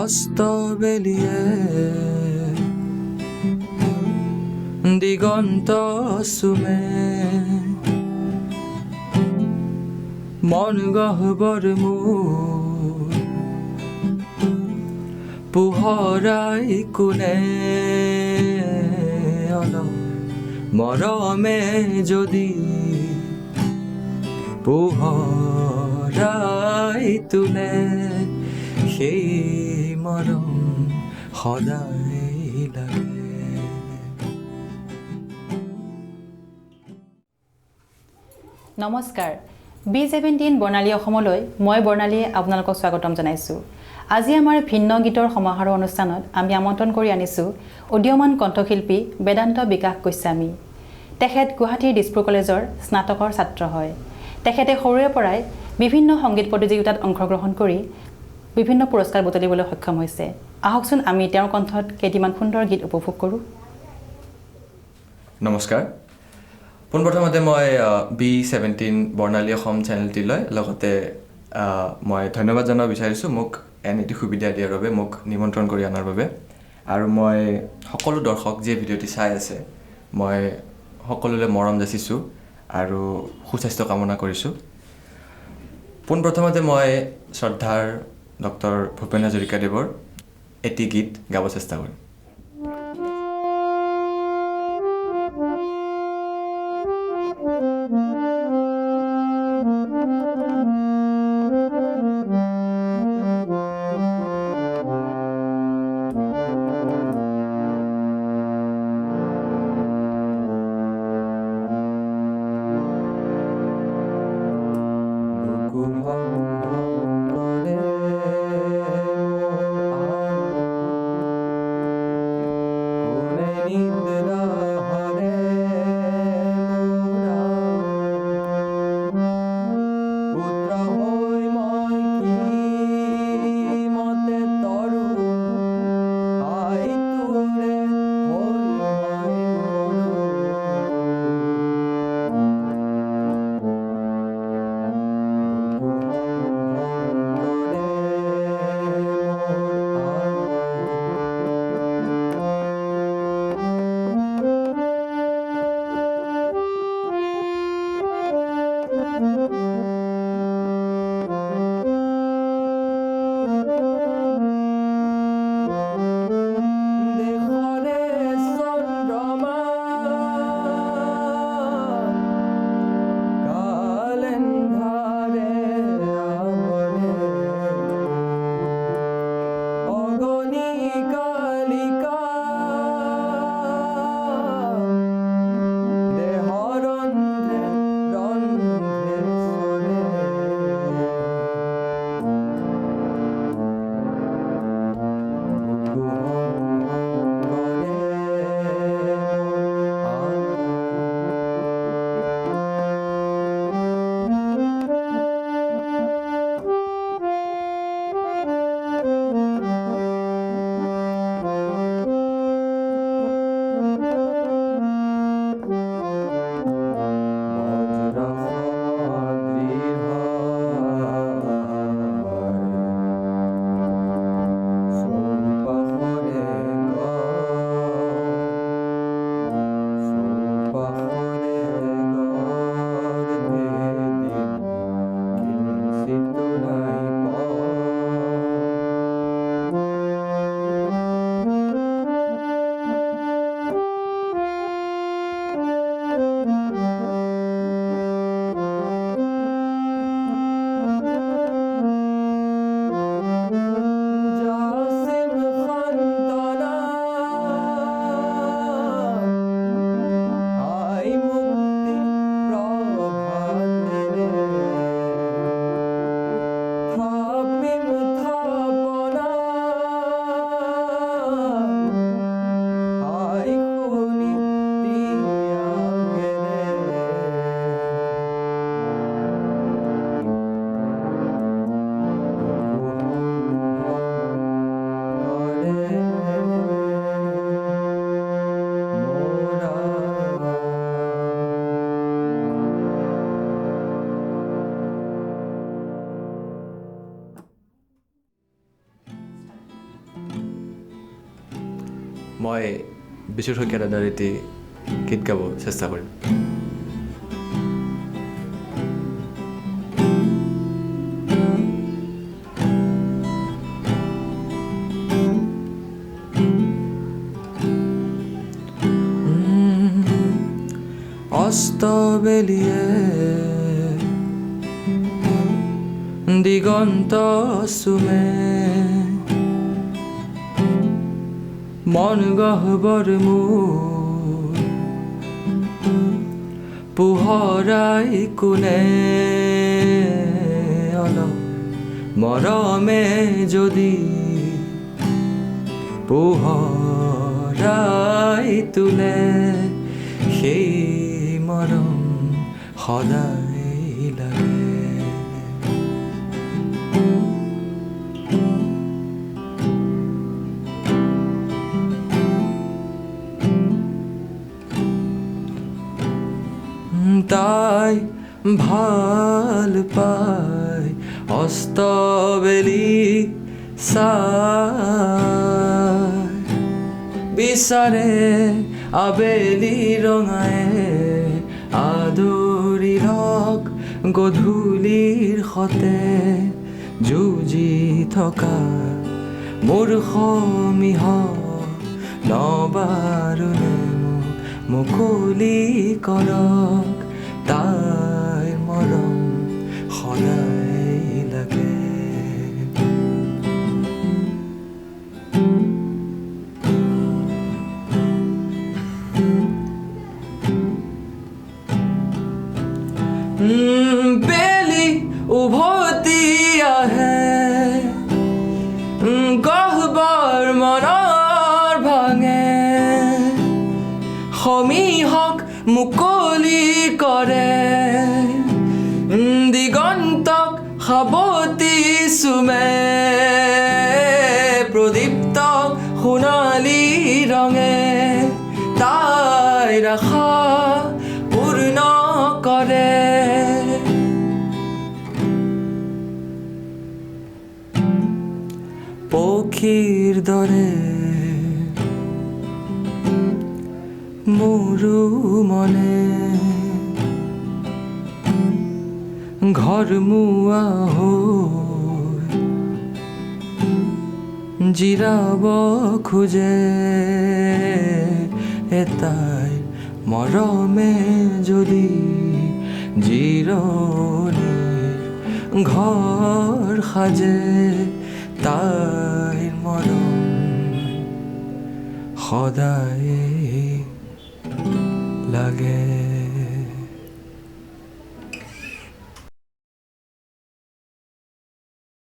অস্ত বেলিয়ে দিগন্ত চুমে মন গহ্বৰ মোৰ পোহৰাই কোনে অলপ মৰমে যদি পোহৰাই তোলে সেই মৰম সদায় লাগে। নমস্কাৰ, B17 বৰ্ণালী অসমলৈ মই বৰ্ণালীয়ে আপোনালোকক স্বাগতম জনাইছোঁ। আজি আমাৰ ভিন্ন গীতৰ সমাৰোহ অনুষ্ঠানত আমি আমন্ত্ৰণ কৰি আনিছোঁ উদীয়মান কণ্ঠশিল্পী বেদান্ত বিকাশ গোস্বামী। তেখেত গুৱাহাটীৰ দিছপুৰ কলেজৰ স্নাতকৰ ছাত্ৰ হয়। তেখেতে সৰুৰে পৰাই বিভিন্ন সংগীত প্ৰতিযোগিতাত অংশগ্ৰহণ কৰি বিভিন্ন পুৰস্কাৰ বুটলিবলৈ সক্ষম হৈছে। আহকচোন আমি তেওঁৰ কণ্ঠত কেইটিমান সুন্দৰ গীত উপভোগ কৰোঁ। নমস্কাৰ, পোনপ্ৰথমতে মই B17 বৰ্ণালী অসম চেনেলটিলৈ লগতে মই ধন্যবাদ জনাব বিচাৰিছোঁ মোক এটি সুবিধা দিয়াৰ বাবে, মোক নিমন্ত্ৰণ কৰি অনাৰ বাবে। আৰু মই সকলো দৰ্শক যিয়ে ভিডিঅ'টি চাই আছে মই সকলোলৈ মৰম যাচিছোঁ আৰু সুস্বাস্থ্য কামনা কৰিছোঁ। পোনপ্ৰথমতে মই শ্ৰদ্ধাৰ ডক্টৰ ভূপেন হাজৰিকাদেৱৰ এটি গীত গাব চেষ্টা কৰিম। মই বিশ্বজিৎ শইকীয়া দাদাৰ এটি গীত গাব চেষ্টা কৰিম। অস্তবেলিয়ে দিগন্ত চুমে মন গহ্বৰ মোৰ পোহৰাই কোনে অলপ মৰমে যদি পোহৰাই তোলে সেই মৰম সদায় লাগে। তাই ভাল পায় অস্তবেলি চাই বিচাৰে আবেলি ৰঙায়ে আদৰি লওক গধূলিৰ সতে যুঁজি থকা মোৰ সমীহ নবাৰুণে মুকলি কৰক তাইৰ মৰম সদায় লাগে। বেলি উভতি আহে গহ্বৰ মনৰ ভাঙে সমীহক মুকলি কৰে দিগন্তক সাৱতি চুমে প্ৰদীপ্ত সোণালী ৰঙে তাইৰ আশা পূৰ্ণ কৰে। পক্ষীৰ দৰে মোৰো মনে ঘৰমুৱা হৈ জিৰাব খোজে এটাই মৰমে যদি জিৰণিৰ ঘৰ সাজে তাইৰ মৰম সদায় লাগে।